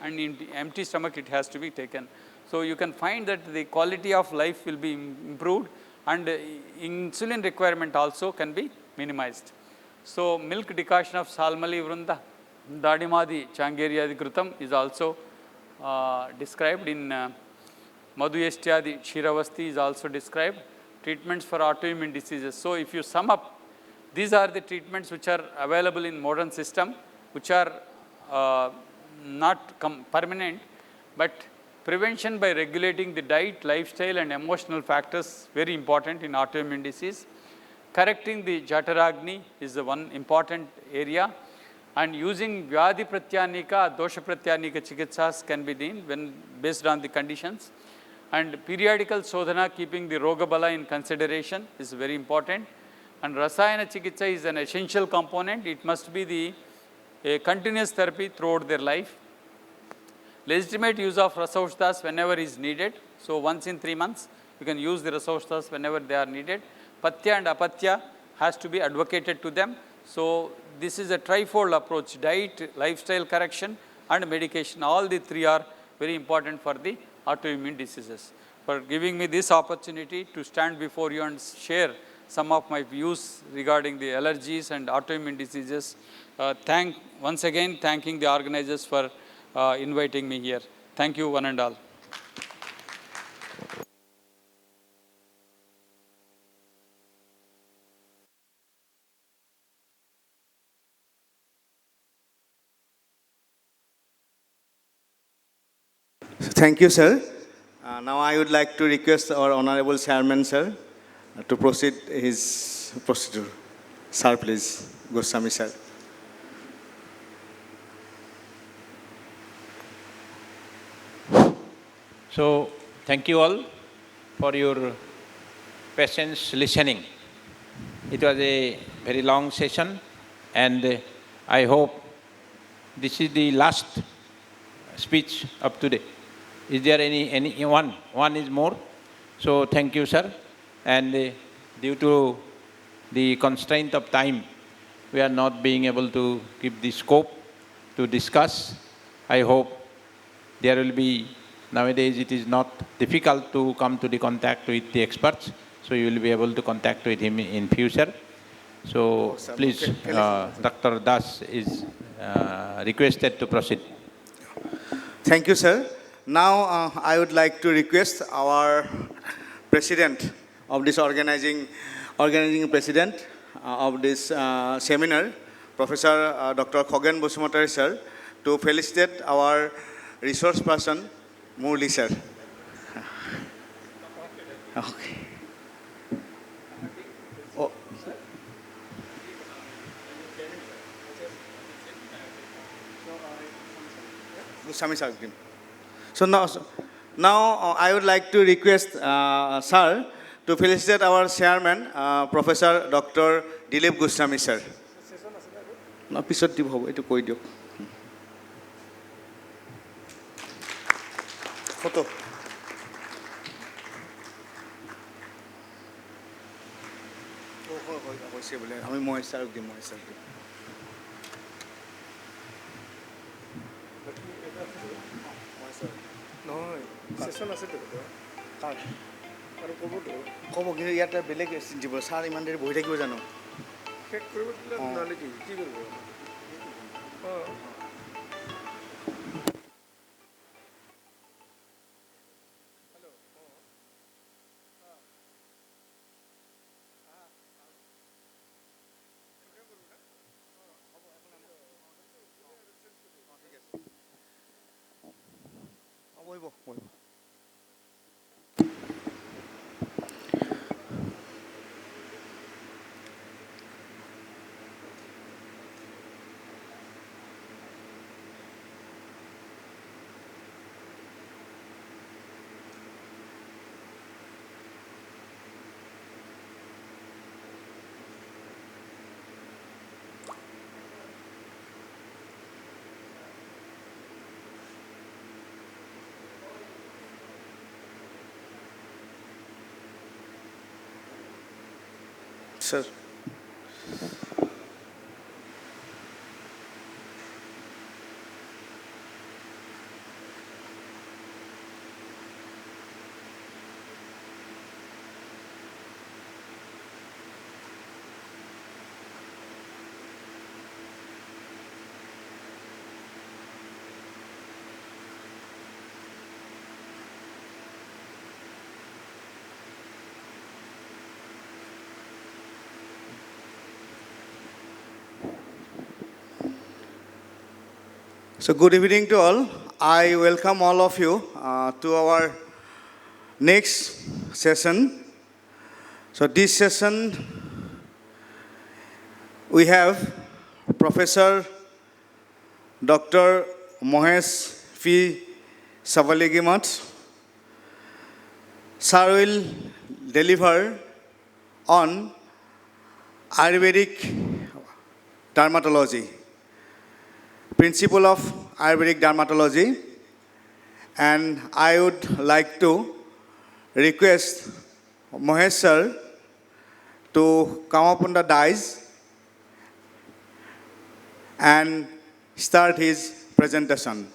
and in empty stomach it has to be taken. So you can find that the quality of life will be improved, and insulin requirement also can be minimized. So milk decoction of Salmali Vrunda, Dadimadi Changeryadi Krutam is also described in Madhu Yastyadi Kshiravasti is also described. Treatments for autoimmune diseases. So if you sum up, these are the treatments which are available in modern system, which are not permanent, but prevention by regulating the diet, lifestyle and emotional factors very important in autoimmune disease. Correcting the Jataragni is the one important area, and using Vyadhi Pratyanika, Dosha Pratyanika Chikitsas can be done when based on the conditions. And periodical Sodhana, keeping the Rogabala in consideration, is very important. And Rasayana Chikitsa is an essential component. It must be a continuous therapy throughout their life. Legitimate use of Rasaushdas whenever is needed. So once in 3 months, you can use the Rasaushdas whenever they are needed. Patya and Apatya has to be advocated to them. So this is a trifold approach: diet, lifestyle correction and medication. All the three are very important for the autoimmune diseases. For giving me this opportunity to stand before you and share some of my views regarding the allergies and autoimmune diseases. Once again thanking the organizers for inviting me here. Thank you one and all. Thank you, sir. Now I would like to request our Honorable Chairman, sir, to proceed his procedure. Sir, please. Goswami, sir. So, thank you all for your patience listening. It was a very long session, and I hope this is the last speech of today. Is there any one? One is more. So thank you, sir. And due to the constraint of time, we are not being able to give the scope to discuss. I hope there will be, nowadays it is not difficult to come to the contact with the experts, so you will be able to contact with him in future. So please, Dr. Das is requested to proceed. Thank you, sir. Now I would like to request our president of this organizing president of this seminar, Professor Dr. Khogen Basumatari, sir, to felicitate our resource person, Murli, sir. Okay. Oh. Goswami sir. So now I would like to request sir to felicitate our chairman, Professor Dr. Dilip Goswami, sir. No, pisot দিব হ'ব এটো কৈ দিওক photo হৈছে বোলে আমি মই স্যারক দিম নহয় সেশন আছে তো কার আৰু ক'ব কিন্তু ইয়াতে বেলেগ দিব ছাৰ ইমান দেৰি বহি থাকিব জানো শেষ কৰিব নহ'লে কি কৰিব Sir. So good evening to all. I welcome all of you to our next session. So this session we have Professor Dr. Mohesh P. Savaligimat. Sir will deliver on Ayurvedic dermatology, principle of Ayurvedic dermatology, and I would like to request Mohesh sir to come up on the dais and start his presentation.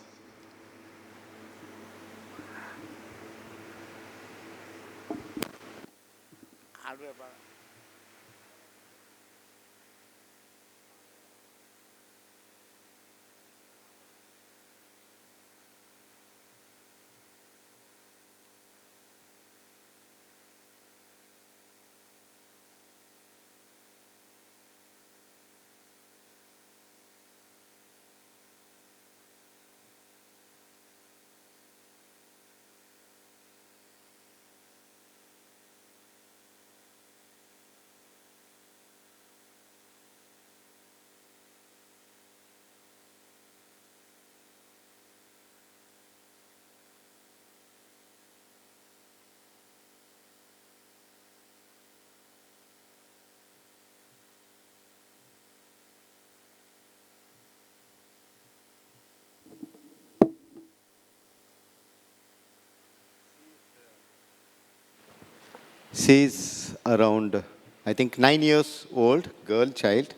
She's around, I think, 9 years old, girl, child,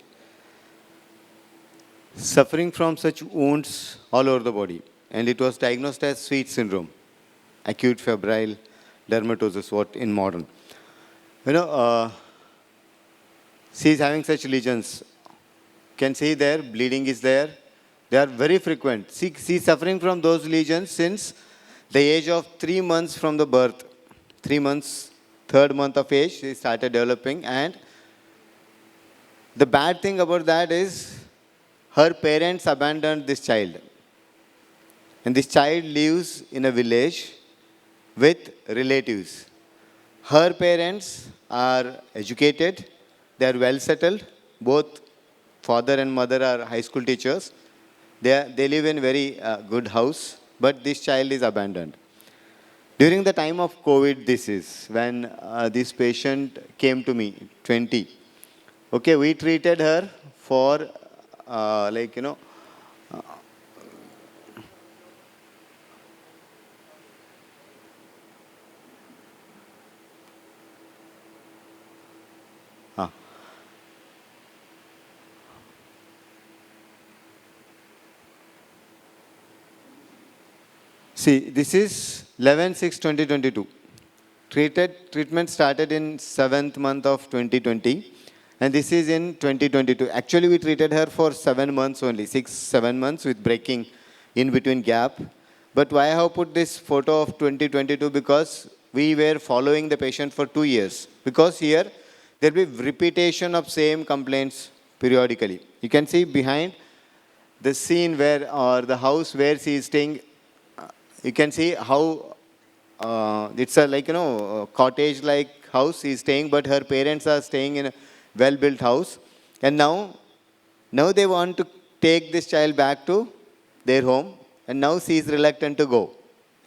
suffering from such wounds all over the body. And it was diagnosed as sweet syndrome, acute febrile dermatosis, what in modern. You know, she's having such lesions. Can see there, bleeding is there. They are very frequent. She's suffering from those lesions since the age of 3 months from the birth. 3 months, third month of age, she started developing. And the bad thing about that is her parents abandoned this child. And this child lives in a village with relatives. Her parents are educated, they are well settled. Both father and mother are high school teachers. They live in very good house, but this child is abandoned. During the time of COVID, this is when this patient came to me, 20. Okay, we treated her for like, uh, see, this is 11/6/2022. Treatment started in 7th month of 2020, and this is in 2022. Actually, we treated her for 7 months only, 6, 7 months with breaking in between gap. But why I have put this photo of 2022? Because we were following the patient for 2 years. Because here there will be repetition of same complaints periodically. You can see behind the scene where, or the house where she is staying, you can see how it's a like cottage like house he's staying, but her parents are staying in a well built house. And now they want to take this child back to their home, and now she is reluctant to go,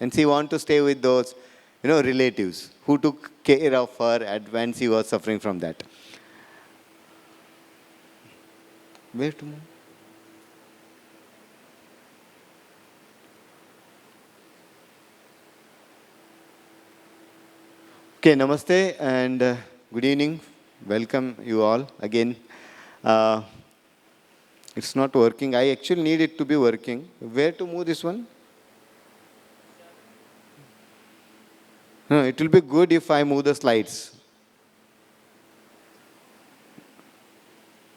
and she want to stay with those relatives who took care of her at when she was suffering from that. Where to move? Okay, namaste and good evening. Welcome you all again. Uh, it's not working. I actually need it to be working. Where to move this one? No, it will be good if I move the slides.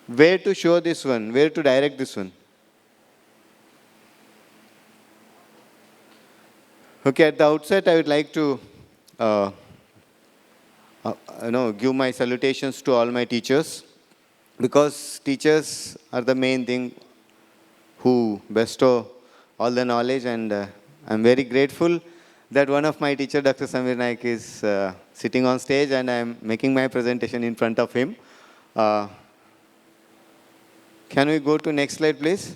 Where to show this one? Where to direct this one? Okay, at the outset, I would like to uh, give my salutations to all my teachers, because teachers are the main thing who bestow all the knowledge, and I'm very grateful that one of my teacher, Dr. Samir Naik, is sitting on stage, and I'm making my presentation in front of him. Can we go to next slide, please?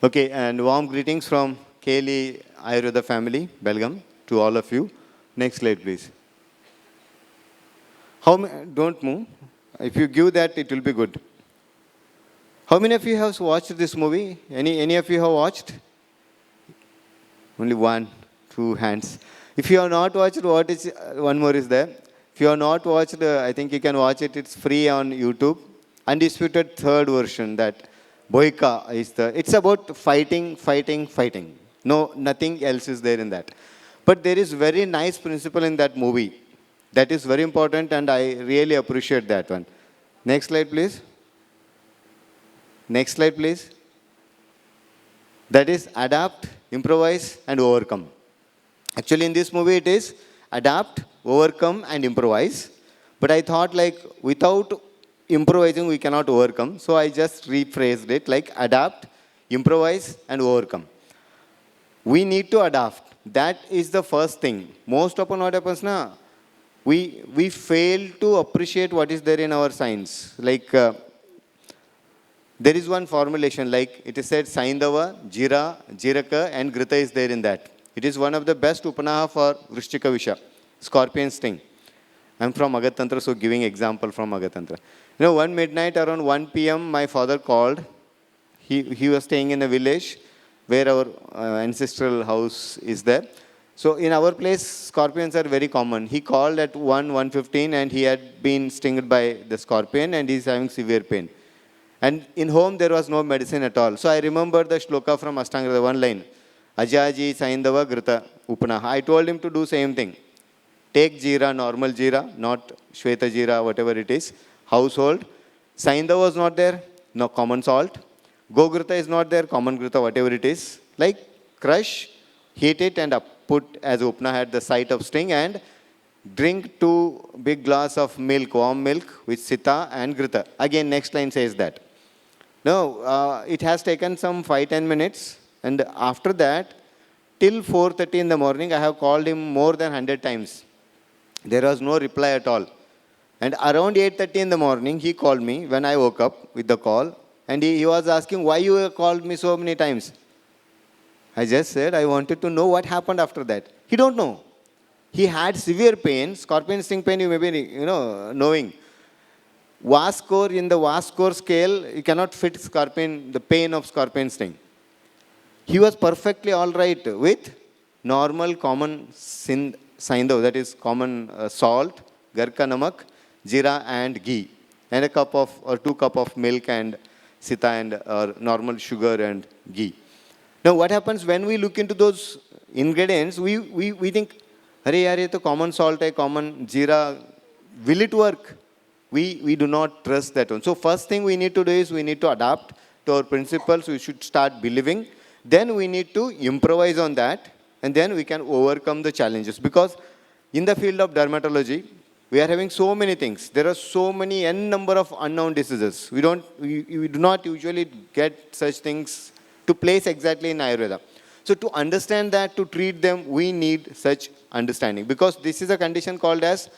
Okay, and warm greetings from Kaylee Ayurveda family, Belgium, to all of you. Next slide, please. Don't move. If you give that, it will be good. How many of you have watched this movie? Any of you have watched? Only one, two hands. If you have not watched, one more is there. If you have not watched, I think you can watch it. It's free on YouTube. Undisputed third version, that Boyka is it's about fighting. No, nothing else is there in that. But there is very nice principle in that movie. That is very important, and I really appreciate that one. Next slide, please. Next slide, please. That is adapt, improvise, and overcome. Actually, in this movie, it is adapt, overcome, and improvise. But I thought, like, without improvising, we cannot overcome. So I just rephrased it like adapt, improvise, and overcome. We need to adapt. That is the first thing. Most often what happens now, we fail to appreciate what is there in our science. Like, there is one formulation, like it is said, Saindava, Jira, Jiraka, and Grita is there in that. It is one of the best upanaha for Vrishchika Visha, scorpion sting. I'm from Agatantra, so giving example from Agatantra. You know, one midnight around 1 p.m., my father called. He was staying in a village where our ancestral house is there. So in our place, scorpions are very common. He called at 1:15, and he had been stinged by the scorpion, and he's having severe pain. And in home, there was no medicine at all. So I remember the shloka from Ashtanga, the one line, Ajaji, Saindava, Grita, Upanaha. I told him to do same thing. Take Jira, normal Jira, not Shweta Jira, whatever it is, household. Saindava was not there, no common salt. Gogrita is not there, common Grita, whatever it is. Like crush, heat it, and put as Upna at the site of sting, and drink 2 big glass of milk, warm milk, with Sita and Grita. Again, next line says that. No, it has taken some 5-10 minutes, and after that, till 4:30 in the morning, I have called him more than 100 times. There was no reply at all. And around 8:30 in the morning, he called me when I woke up with the call, and he was asking, why you have called me so many times? I just said, I wanted to know what happened after that. He don't know. He had severe pain, scorpion sting pain, you may be knowing. VAS score, in the VAS score scale, you cannot fit scorpion, the pain of scorpion sting. He was perfectly all right with normal common Saindhav, that is common salt, garka namak, jira and ghee, and a cup of or 2 cup of milk and sita and normal sugar and ghee. Now what happens when we look into those ingredients, we think, Hare yaar, ye to common salt hai, common jira, will it work? We do not trust that one. So first thing we need to do is we need to adapt to our principles. We should start believing. Then we need to improvise on that, and then we can overcome the challenges. Because in the field of dermatology, we are having so many things. There are so many n number of unknown diseases. We do not usually get such things to place exactly in Ayurveda. So to understand that, to treat them, we need such understanding. Because this is a condition called as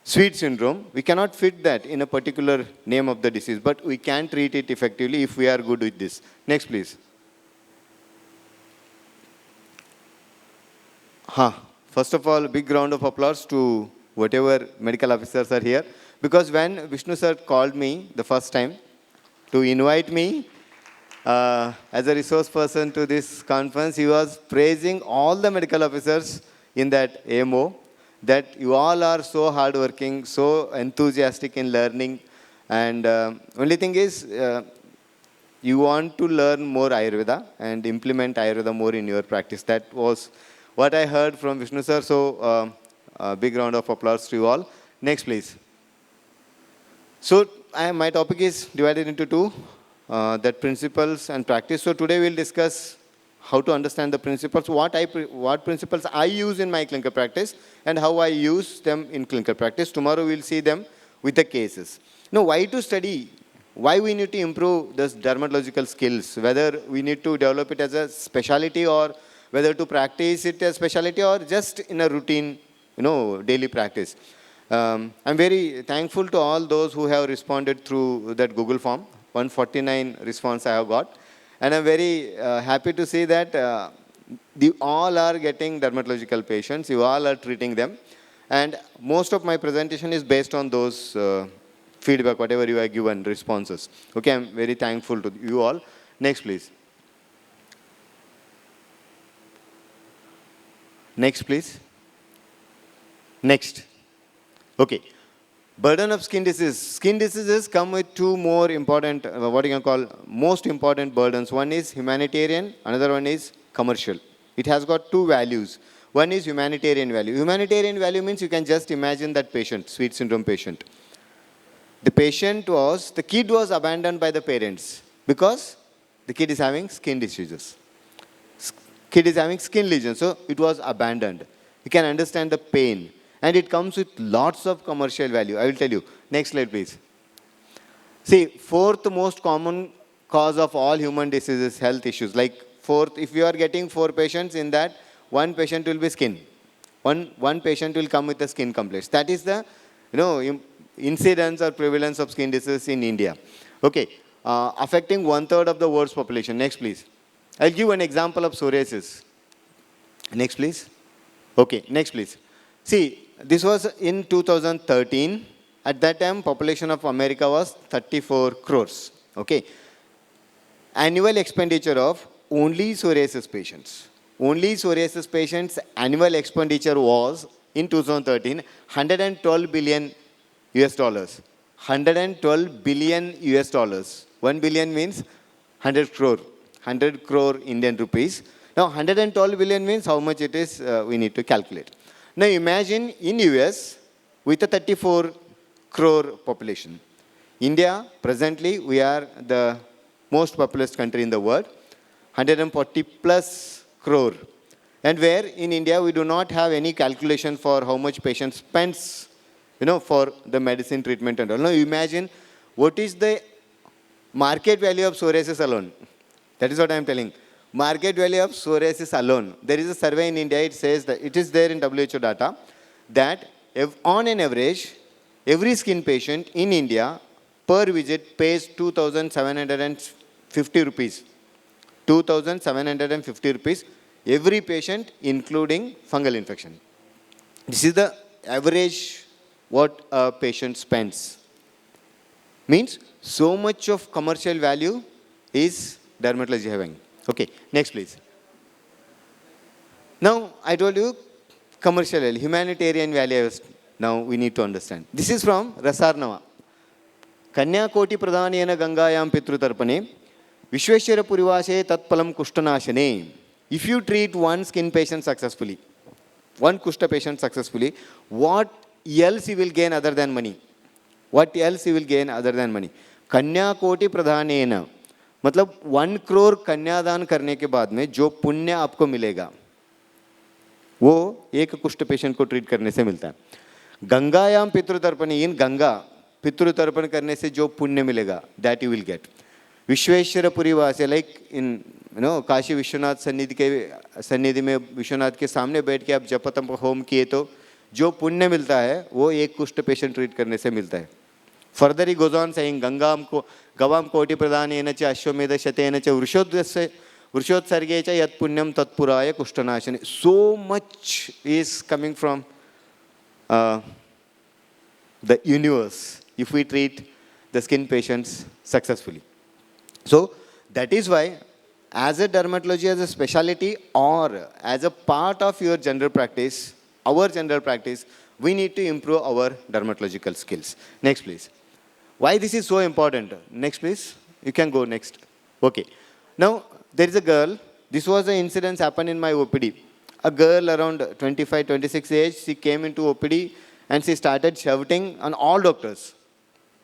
sweet syndrome. We cannot fit that in a particular name of the disease, but we can treat it effectively if we are good with this. Next, please. First of all, a big round of applause to whatever medical officers are here. Because when Vishnu sir called me the first time to invite me as a resource person to this conference, he was praising all the medical officers in that AMO, that you all are so hardworking, so enthusiastic in learning. And only thing is, you want to learn more Ayurveda and implement Ayurveda more in your practice. That was what I heard from Vishnu sir. So a big round of applause to you all. Next, please. So my topic is divided into two, that principles and practice. So today we'll discuss how to understand the principles, what principles I use in my clinical practice, and how I use them in clinical practice. Tomorrow we'll see them with the cases. Now, why to study why we need to improve this dermatological skills, whether we need to develop it as a specialty or whether to practice it as specialty or just in a routine, daily practice. I'm very thankful to all those who have responded through that Google form. 149 response I have got. And I'm very happy to see that you all are getting dermatological patients, you all are treating them. And most of my presentation is based on those feedback, whatever you have given, responses. Okay, I'm very thankful to you all. Next, please. Next, please. Next. Okay. Burden of skin disease. Skin diseases come with two more important, what you can call most important burdens. One is humanitarian, another one is commercial. It has got two values. One is humanitarian value. Humanitarian value means you can just imagine that patient, sweet syndrome patient. The kid was abandoned by the parents because the kid is having skin diseases. Kid is having skin lesions, so it was abandoned. You can understand the pain. And it comes with lots of commercial value. I will tell you. Next slide, please. See, fourth most common cause of all human diseases, health issues. Like fourth, if you are getting 4 patients, in that, one patient will be skin. One patient will come with a skin complaints. That is the, incidence or prevalence of skin disease in India. Okay, affecting 1/3 of the world's population. Next, please. I'll give an example of psoriasis. Next, please. Okay, next, please. See, this was in 2013. At that time, population of America was 34 crores. Okay. Annual expenditure of only psoriasis patients. Only psoriasis patients' annual expenditure was, in 2013, 112 billion US dollars. 112 billion US dollars. 1 billion means 100 crore. 100 crore Indian rupees. Now, 112 billion means how much it is, we need to calculate. Now, imagine in US, with a 34 crore population. India, presently, we are the most populous country in the world. 140 plus crore. And where in India, we do not have any calculation for how much patient spends, for the medicine treatment and all. Now, imagine what is the market value of psoriasis alone. That is what I am telling. Market value of psoriasis alone. There is a survey in India, it says that, it is there in WHO data, that if on an average, every skin patient in India per visit pays 2,750 rupees. 2,750 rupees every patient, including fungal infection. This is the average what a patient spends. Means so much of commercial value is dermatology having. Okay, next please. Now, I told you commercial value, humanitarian value, now we need to understand. This is from Rasarnava. Kanyakoti Pradhanena Gangayam Pitrutarpane, Vishweshwara Purivase Tatpalam Kushtanashane. If you treat one skin patient successfully, one Kushta patient successfully, what else you will gain other than money? What else you will gain other than money? Kanyakoti Pradhanena. मतलब 1 crore कन्यादान करने के बाद में जो पुण्य आपको मिलेगा वो एक कुष्ठ पेशेंट को ट्रीट करने से मिलता है. गंगायाम पितृतर्पण, इन गंगा पितृतर्पण करने से जो पुण्य मिलेगा that you will get. Vishweshwarpuri वासे लाइक इन काशी विश्वनाथ सन्निधि में विश्वनाथ के सामने बैठ के आप जप तप होम किए तो जो पुण्य मिलता है वो एक कुष्ठ पेशेंट ट्रीट करने से मिलता है. Further he goes on saying, Gavam Koti Pradhanena cha Ashwamedha Shatena cha Vrushotsarsarge cha Yat Punyam Tat Puraya Kushtanashane. So much is coming from the universe if we treat the skin patients successfully. So that is why as a dermatology, as a specialty or as a part of your general practice, our general practice, we need to improve our dermatological skills. Next, please. Why this is so important? Next, please. You can go next. Okay. Now, there is a girl. This was an incident happened in my OPD. A girl around 25, 26 age, she came into OPD and she started shouting on all doctors.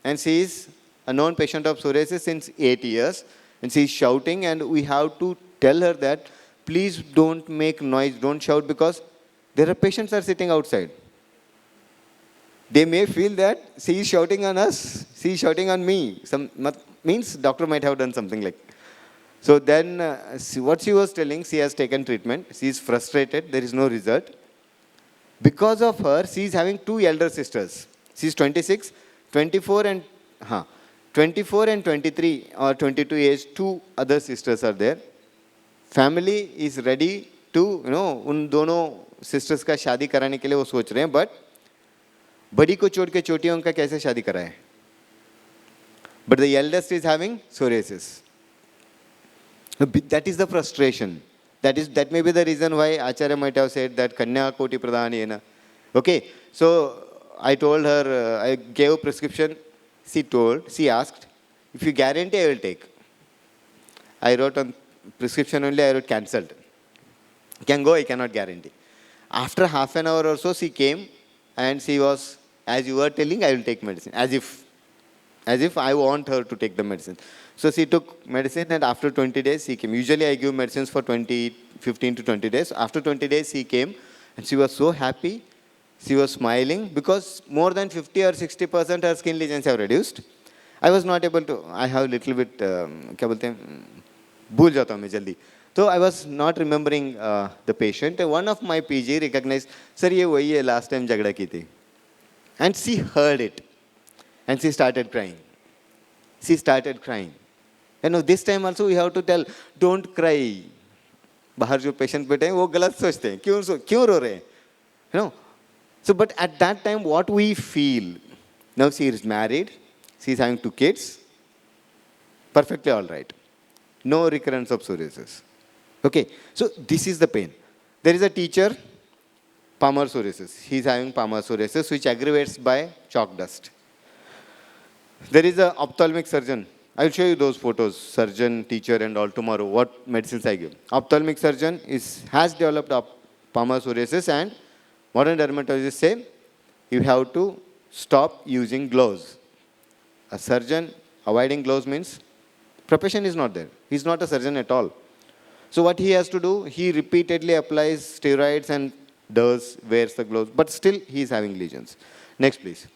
And she is a known patient of psoriasis since 8 years. And she is shouting and we have to tell her that please don't make noise, don't shout because there are patients are sitting outside. They may feel that she is shouting on us, she is shouting on me. Means doctor might have done something like. So then, what she was telling, she has taken treatment. She is frustrated. There is no result. Because of her, she is having two elder sisters. She is 26, 24 and 24 and 23 or 22 age. Two other sisters are there. Family is ready to, उन दोनों sisters का शादी कराने के लिए वो सोच रहे हैं, but बड़ी को छोड़ के छोटी उनका कैसे शादी कराए? But the eldest is having psoriasis. That is the frustration. That may be the reason why Acharya might have said that Kanya Koti Pradhanena. Okay, so I told her, I gave a prescription. She asked, if you guarantee, I will take. I wrote on prescription only, I wrote cancelled. Can go, I cannot guarantee. After half an hour or so, she came and she was, as you were telling, I will take medicine. As if I want her to take the medicine. So she took medicine and after 20 days she came. Usually I give medicines for 15 to 20 days. After 20 days she came and she was so happy. She was smiling because more than 50 or 60% her skin lesions have reduced. I was not able to, I have little bit, क्या बोलते हैं, भूल जाता हूँ मैं जल्दी. So I was not remembering the patient. One of my PG recognized, sir ये वही है last time झगड़ा की थी. And she heard it. And she started crying. She started crying. This time also we have to tell, don't cry. बाहर जो patient बैठे हैं वो गलत सोचते हैं, क्यों रो रहे हैं? So, but at that time, what we feel, now she is married, she is having 2 kids, perfectly all right. No recurrence of psoriasis. Okay, so this is the pain. There is a teacher, palmar psoriasis. He is having palmar psoriasis, which aggravates by chalk dust. There is an ophthalmic surgeon. I will show you those photos, surgeon, teacher and all tomorrow, what medicines I give. Ophthalmic surgeon has developed palmar psoriasis and modern dermatologists say you have to stop using gloves. A surgeon avoiding gloves means profession is not there. He is not a surgeon at all. So what he has to do, he repeatedly applies steroids and wears the gloves, but still he is having lesions. Next please.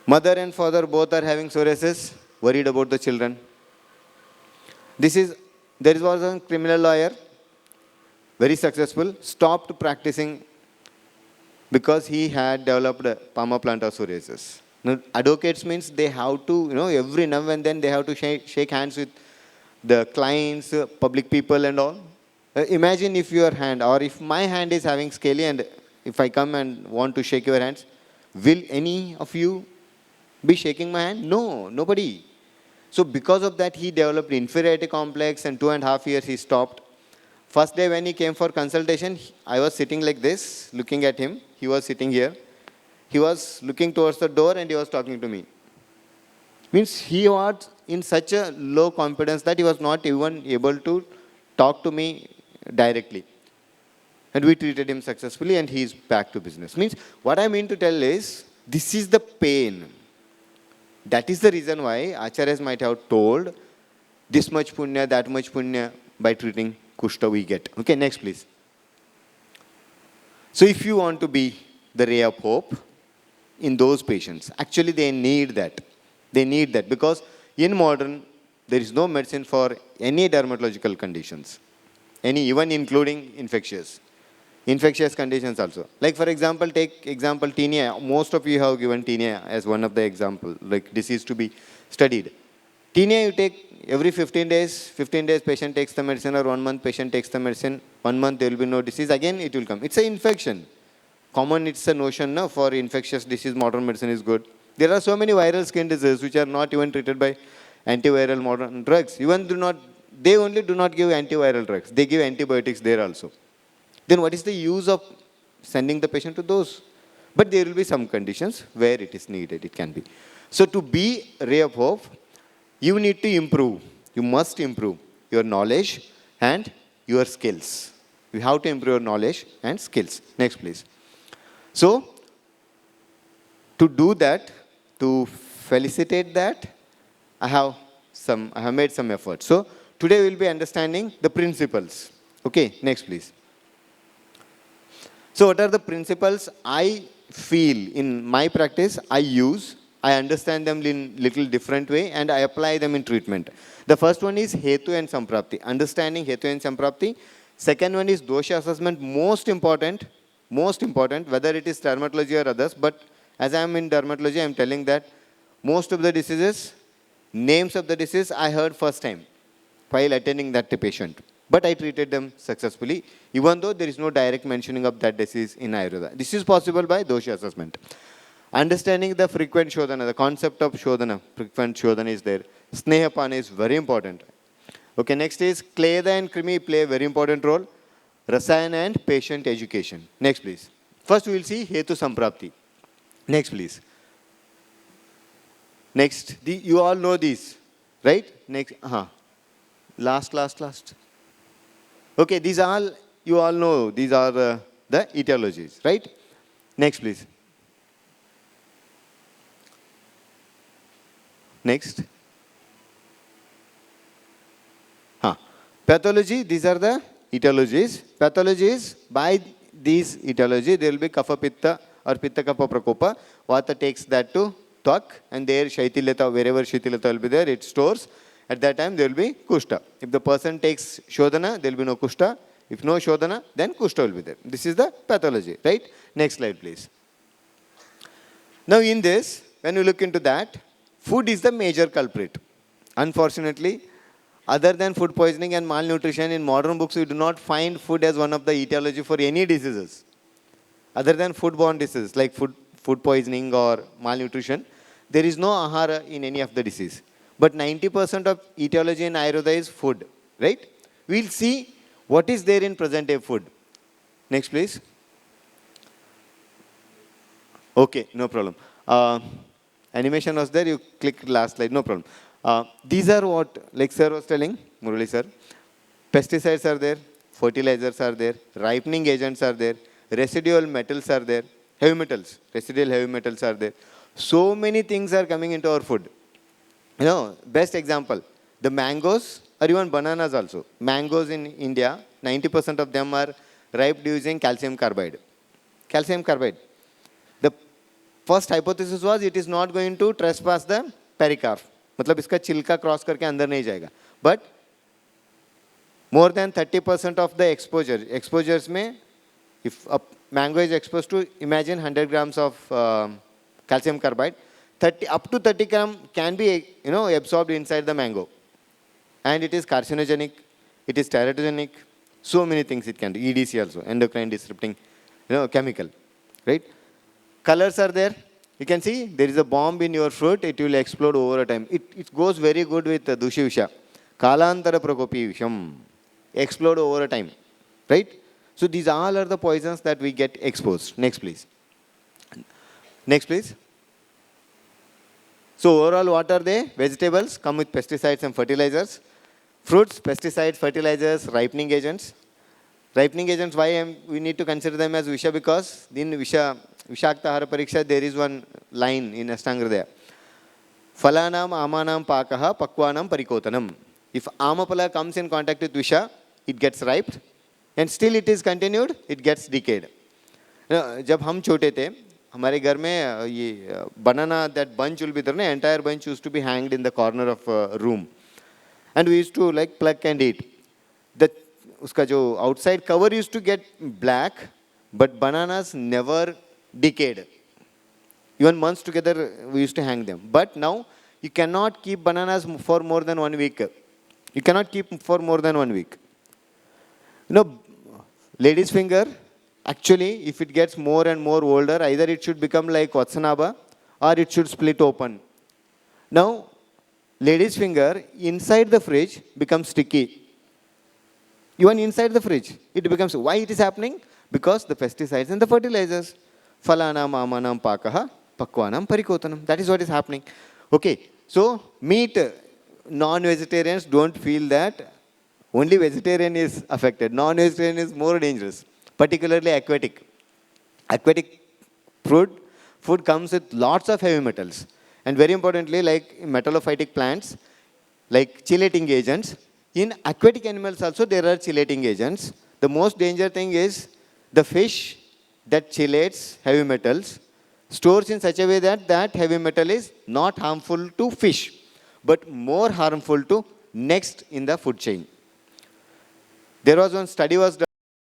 Mother and father both are having psoriasis, worried about the children. There was a criminal lawyer, very successful, stopped practicing because he had developed palmoplantar psoriasis. Now, advocates means they have to, every now and then they have to shake hands with the clients, public people and all. Imagine if your hand or if my hand is having scaly and if I come and want to shake your hands, will any of you be shaking my hand? No, nobody. So because of that, he developed inferiority complex and 2.5 years he stopped. First day when he came for consultation, I was sitting like this, looking at him. He was sitting here. He was looking towards the door and he was talking to me. Means he was in such a low confidence that he was not even able to talk to me directly. And we treated him successfully and he is back to business. Means what I mean to tell is, this is the pain. That is the reason why Acharyas might have told this much punya, that much punya by treating kushta we get. Okay, next please. So if you want to be the ray of hope in those patients, actually they need that. They need that because in modern, there is no medicine for any dermatological conditions, even including infectious conditions also. Like for example, take example tinea. Most of you have given tinea as one of the example, like disease to be studied. Tinea you take every 15 days patient takes the medicine, or 1 month patient takes the medicine. 1 month there will be no disease, again it will come. It's an infection. Common, it's a notion no, for infectious disease, modern medicine is good. There are so many viral skin diseases which are not even treated by antiviral modern drugs. They only do not give antiviral drugs. They give antibiotics there also. Then what is the use of sending the patient to those? But there will be some conditions where it is needed, it can be. So to be a ray of hope, you need to improve. You must improve your knowledge and your skills. You have to improve your knowledge and skills. Next, please. So, to do that, to felicitate that, I have made some effort. So, today we will be understanding the principles. Okay, next, please. So what are the principles I feel in my practice, I use, I understand them in little different way and I apply them in treatment. The first one is Hetu and Samprapti, understanding Hetu and Samprapti. Second one is dosha assessment, most important, whether it is dermatology or others, but as I am in dermatology, I am telling that most of the diseases, names of the disease I heard first time while attending that patient. But I treated them successfully, even though there is no direct mentioning of that disease in Ayurveda. This is possible by dosha assessment. Understanding the frequent shodhana, the concept of shodhana, frequent shodhana is there. Snehapana is very important. Okay, next is Kleda and Krimi play a very important role. Rasayana and patient education. Next, please. First, we will see Hetu Samprapti. Next, please. Next, you all know these, right? Next, last. Okay, these all, you all know, these are the etiologies, right? Next, please. Next. Pathology, these are the etiologies. Pathologies, by these etiology, there will be kapha pitta or pitta kapha prakopa. Vata takes that to tvak, and there shaitilata, wherever shaitilata will be there, it stores. At that time, there will be kushta. If the person takes shodhana, there will be no kushta. If no shodhana, then kushta will be there. This is the pathology, right? Next slide, please. Now, in this, when we look into that, food is the major culprit. Unfortunately, other than food poisoning and malnutrition, in modern books, we do not find food as one of the etiology for any diseases. Other than foodborne diseases like food poisoning or malnutrition, there is no ahara in any of the disease. But 90% of etiology in Ayurveda is food, right? We'll see what is there in present day food. Next, please. Okay, no problem. Animation was there, you click last slide, no problem. These are what, like sir was telling, Murali sir, pesticides are there, fertilizers are there, ripening agents are there, residual metals are there, heavy metals, residual heavy metals are there. So many things are coming into our food. You know, best example, the mangoes or even bananas also. Mangoes in India, 90% of them are ripe using calcium carbide. Calcium carbide. The first hypothesis was it is not going to trespass the pericarp. मतलब इसका छिलका cross करके अंदर नहीं जाएगा. But more than 30% of the exposures में, if a mango is exposed to, imagine 100 grams of calcium carbide, up to 30 gram can be absorbed inside the mango. And it is carcinogenic, it is teratogenic, so many things it can do. EDC also, endocrine disrupting chemical, right? Colors are there. You can see there is a bomb in your fruit, it will explode over a time. It goes very good with Dushi Visha. Kalantara Prakopi Visham. Explode over a time, right? So these all are the poisons that we get exposed. Next, please. Next, please. So overall, what are they? Vegetables come with pesticides and fertilizers. Fruits, pesticides, fertilizers, ripening agents. Ripening agents, why we need to consider them as Visha? Because in Vishakta Ahara Pariksha, there is one line in Ashtangridaya. Phalanam amanam pakaha pakwanam parikotanam. If amapala comes in contact with Visha, it gets ripe, and still it is continued, it gets decayed. जब हम छोटे थे, हमारे घर में ये banana, that bunch will be there, na entire bunch used to be hanged in the corner of a room, and we used to like pluck and eat. उसका जो outside cover used to get black, but bananas never decayed. Even months together, we used to hang them. But now, you cannot keep bananas for more than 1 week. You cannot keep for more than 1 week. Lady's finger, actually, if it gets more and more older, either it should become like Vatsanaba or it should split open. Now, lady's finger inside the fridge becomes sticky. Even inside the fridge, it becomes. Why it is happening? Because the pesticides and the fertilizers. Phalanam amanam pakaha pakwanam parikotanam. That is what is happening. Okay, so meat, non-vegetarians don't feel that only vegetarian is affected. Non-vegetarian is more dangerous, particularly aquatic. Aquatic food comes with lots of heavy metals. And very importantly, like metallophytic plants, like chelating agents. In aquatic animals also there are chelating agents. The most danger thing is the fish that chelates heavy metals, stores in such a way that that heavy metal is not harmful to fish, but more harmful to next in the food chain. There was one study was done